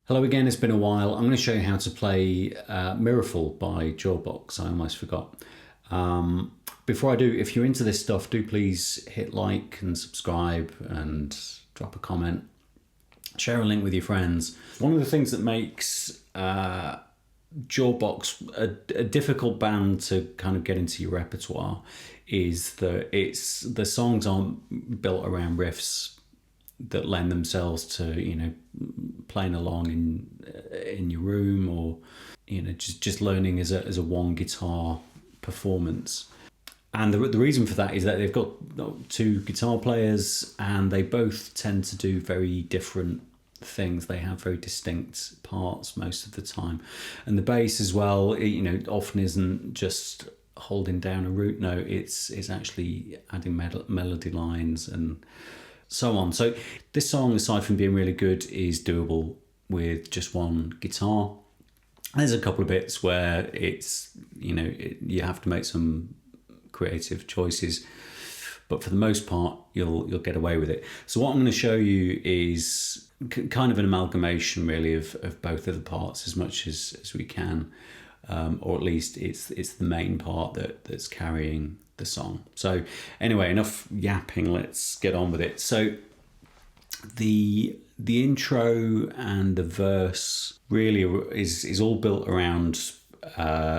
Hello again, it's been a while. I'm going to show you how to play Mirrorful by Jawbox. I almost forgot. Before I do, if you're into this stuff, do please hit like and subscribe and drop a comment. Share a link with your friends. One of the things that makes Jawbox a difficult band to kind of get into your repertoire is that the songs aren't built around riffs that lend themselves to, playing along in your room, or just learning as a one guitar performance. And the reason for that is that they've got two guitar players and they both tend to do very different things. They have very distinct parts most of the time, and the bass as well, often isn't just holding down a root note. It's actually adding melody lines and so on. So this song, aside from being really good, is doable with just one guitar. There's a couple of bits where it's, you have to make some creative choices, but for the most part, you'll get away with it. So what I'm going to show you is kind of an amalgamation, really, of both of the parts as much as we can, or at least it's the main part that's carrying the song. So anyway, enough yapping, let's get on with it. So the intro and the verse really is all built around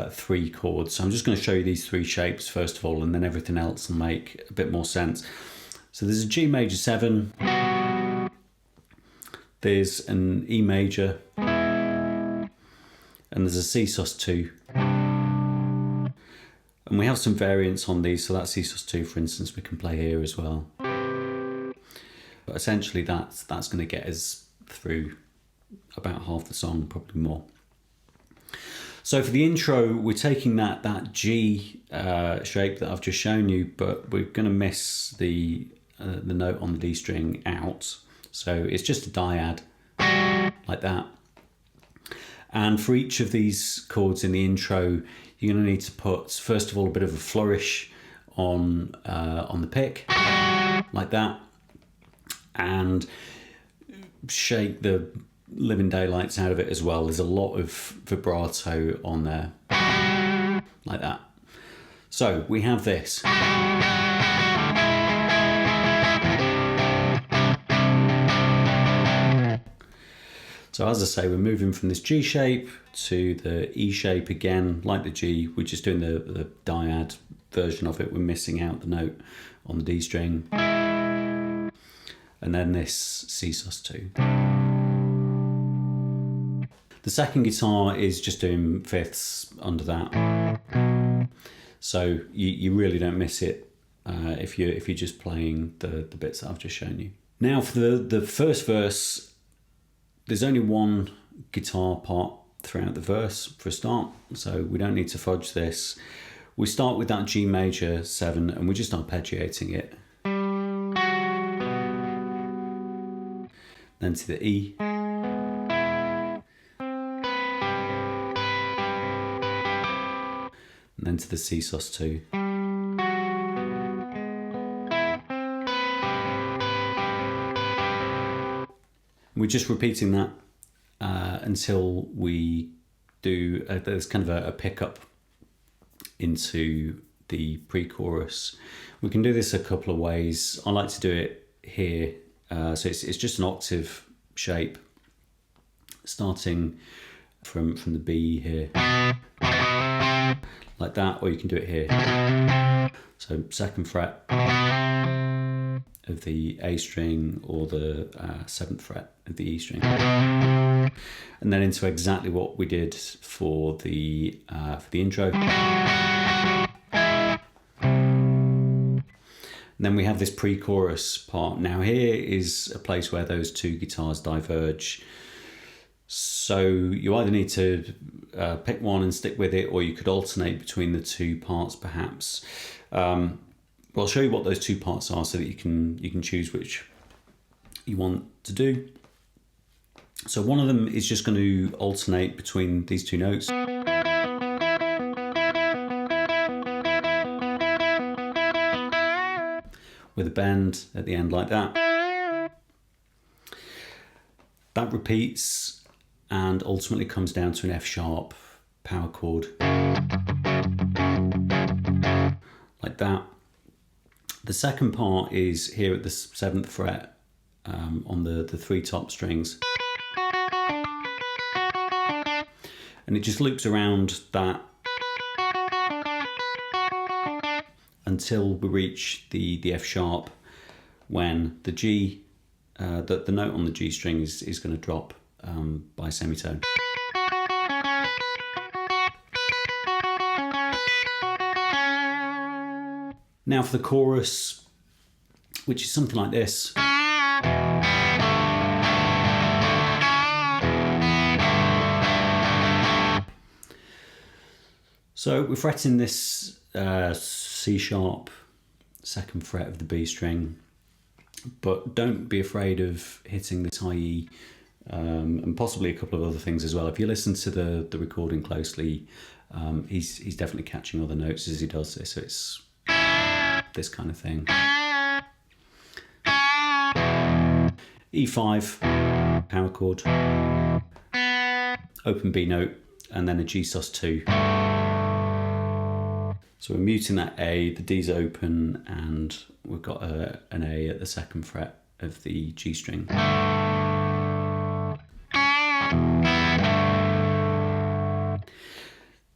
three chords. So I'm just going to show you these three shapes first of all, and then everything else will make a bit more sense. So there's a G major 7, there's an E major, and there's a C sus2. And we have some variants on these, so that's C sus2, for instance, we can play here as well. But essentially that's going to get us through about half the song, probably more. So for the intro, we're taking that G shape that I've just shown you, but we're going to miss the note on the D string out. So it's just a dyad, like that. And for each of these chords in the intro, you're going to need to put, first of all, a bit of a flourish on the pick, like that, and shake the living daylights out of it as well. There's a lot of vibrato on there, like that. So we have this. So as I say, we're moving from this G shape to the E shape again, like the G. We're just doing the dyad version of it. We're missing out the note on the D string. And then this C sus2. The second guitar is just doing fifths under that. So you really don't miss it if you're just playing the bits that I've just shown you. Now for the first verse, there's only one guitar part throughout the verse for a start, so we don't need to fudge this. We start with that G major 7 and we just arpeggiating it. Then to the E. And then to the C sus2. We're just repeating that until we do, there's kind of a pickup into the pre-chorus. We can do this a couple of ways. I like to do it here. So it's just an octave shape, starting from the B here, like that, or you can do it here. So 2nd fret of the A string, or the 7th fret of the E string, and then into exactly what we did for the intro. And then we have this pre-chorus part. Now here is a place where those two guitars diverge. So you either need to pick one and stick with it, or you could alternate between the two parts perhaps. Well, I'll show you what those two parts are so that you can choose which you want to do. So one of them is just going to alternate between these two notes. With a bend at the end like that. That repeats and ultimately comes down to an F sharp power chord. Like that. The second part is here at the 7th fret on the 3 top strings. And it just loops around that until we reach the F sharp, when the G, the note on the G string is going to drop by a semitone. Now for the chorus, which is something like this. So we're fretting this C sharp 2nd fret of the B string, but don't be afraid of hitting this high E and possibly a couple of other things as well. If you listen to the recording closely, he's definitely catching other notes as he does this. So it's this kind of thing. E5 power chord, open B note, and then a G sus2. So we're muting that A, the D's open, and we've got an A at the 2nd fret of the G string.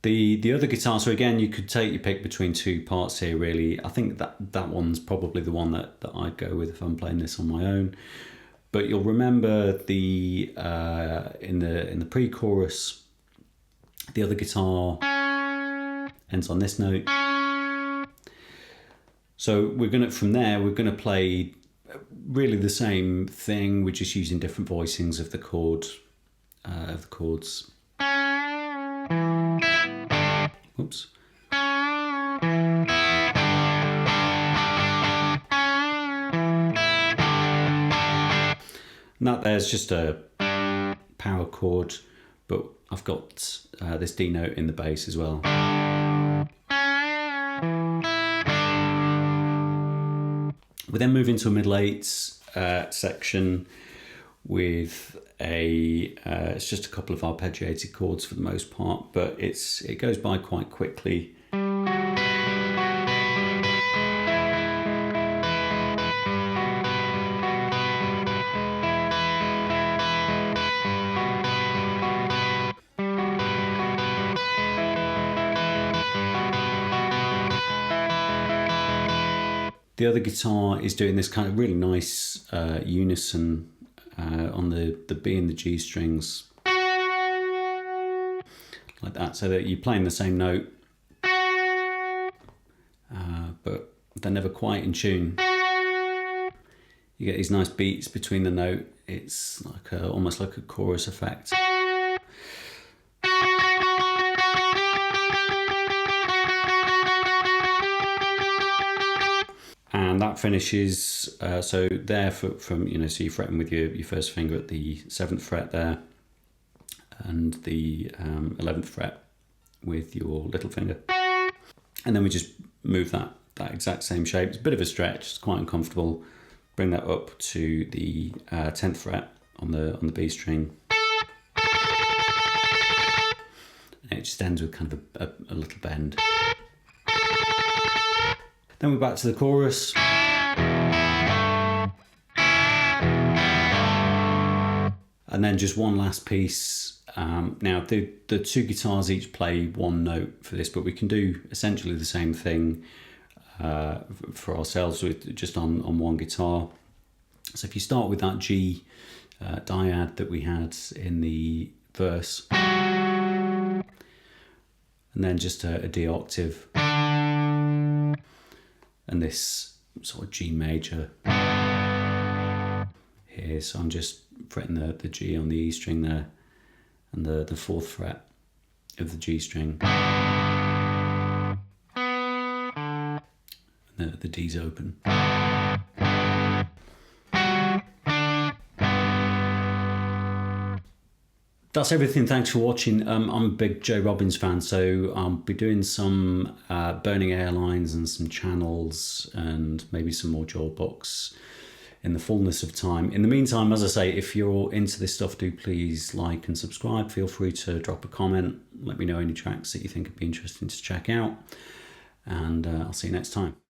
The other guitar, so again, you could take your pick between 2 parts here, really. I think that one's probably the one that I'd go with if I'm playing this on my own. But you'll remember the in the pre-chorus, the other guitar ends on this note. So from there we're gonna play really the same thing. We're just using different voicings of the chords. Oops. And that there's just a power chord, but I've got this D note in the bass as well. We then move into a middle 8s section with it's just a couple of arpeggiated chords for the most part, but it goes by quite quickly. The other guitar is doing this kind of really nice unison on the B and the G strings, like that, so that you're playing the same note, but they're never quite in tune. You get these nice beats between the note. It's like almost like a chorus effect. And that finishes, so there from so you're fretting with your first finger at the 7th fret there, and the 11th fret with your little finger. And then we just move that exact same shape. It's a bit of a stretch, it's quite uncomfortable. Bring that up to the 10th fret on the B string. And it just ends with kind of a little bend. Then we're back to the chorus. And then just one last piece. Now the 2 guitars each play 1 note for this, but we can do essentially the same thing for ourselves with just on 1 guitar. So if you start with that G dyad that we had in the verse, and then just a D octave, and this sort of G major here. So I'm just fretting the G on the E string there, and the 4th fret of the G string. And the D's open. That's everything. Thanks for watching. I'm a big Joe Robbins fan, so I'll be doing some burning airlines and some channels and maybe some more Jawbox in the fullness of time. In the meantime, as I say, if you're into this stuff, do please like and subscribe. Feel free to drop a comment. Let me know any tracks that you think would be interesting to check out. And I'll see you next time.